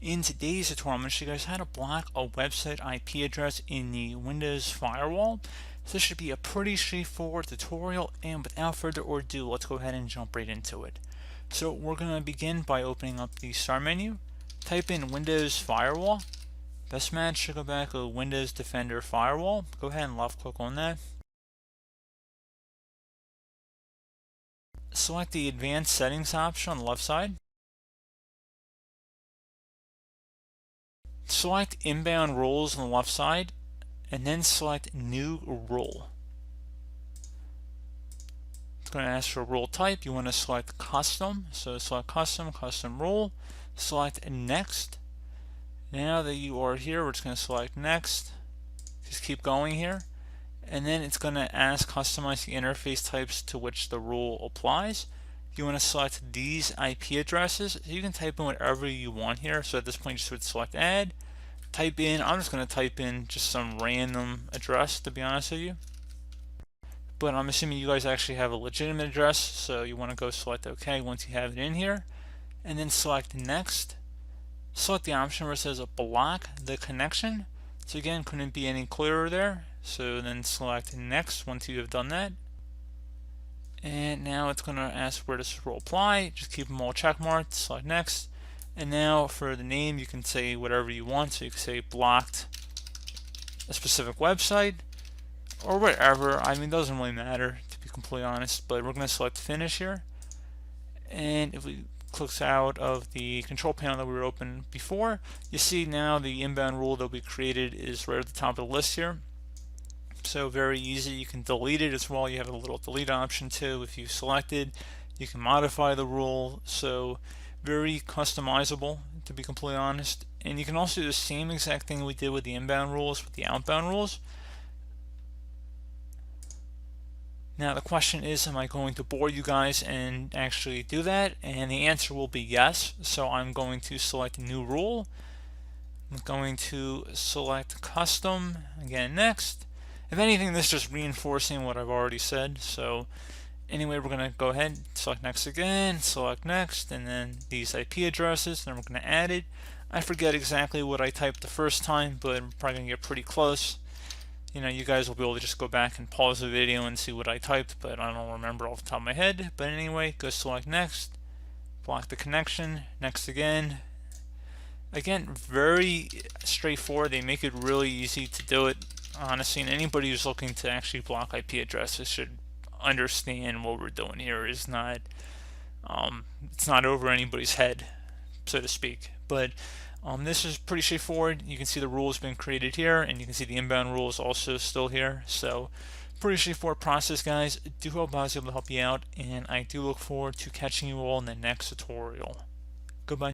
In today's tutorial, I'm going to show you guys how to block a website IP address in the Windows Firewall. So this should be a pretty straightforward tutorial, and without further ado, let's go ahead and jump right into it. So we're going to begin by opening up the Start menu, type in Windows Firewall. Best match should go back to Windows Defender Firewall. Go ahead and left click on that. Select the Advanced Settings option on the left side. Select Inbound Rules on the left side, and then select New Rule. It's going to ask for a rule type. You want to select Custom, so select Custom Rule, select Next. Now that you are here, we're just going to select Next. Just keep going here, and then it's going to ask customize the interface types to which the rule applies. You want to select these IP addresses. So you can type in whatever you want here. So at this point, you just would select Add. Type in, I'm just going to type in just some random address, to be honest with you. But I'm assuming you guys actually have a legitimate address, so you want to go select OK once you have it in here. And then select Next. Select the option where it says block the connection. So again, couldn't be any clearer there. So then select Next once you have done that. And now it's going to ask where this rule apply. Just keep them all check marked, select Next. And now for the name, you can say whatever you want. So you can say blocked a specific website or whatever. I mean, it doesn't really matter, to be completely honest, but we're going to select finish here. And if we click out of the control panel that we were open before, you see now the inbound rule that we created is right at the top of the list here. So very easy. You can delete it as well. You have a little delete option too. If you selected, you can modify the rule. So very customizable, to be completely honest. And you can also do the same exact thing we did with the inbound rules with the outbound rules. Now the question is, am I going to bore you guys and actually do that? And the answer will be yes. So I'm going to select a new rule. I'm going to select custom, again Next. If anything, this is just reinforcing what I've already said. So anyway, we're going to go ahead, select Next again, select Next, and then these IP addresses, and then we're going to add it. I forget exactly what I typed the first time, but I'm probably going to get pretty close. You know, you guys will be able to just go back and pause the video and see what I typed, but I don't remember off the top of my head. But anyway, go select Next, block the connection, Next again. Again, very straightforward. They make it really easy to do it, honestly, and anybody who's looking to actually block IP addresses should understand what we're doing here. Is not it's not over anybody's head, so to speak. But this is pretty straightforward. You can see the rules being created here, and you can see the inbound rules also still here. So pretty straightforward process, guys. I do hope I was able to help you out, and I do look forward to catching you all in the next tutorial. Goodbye.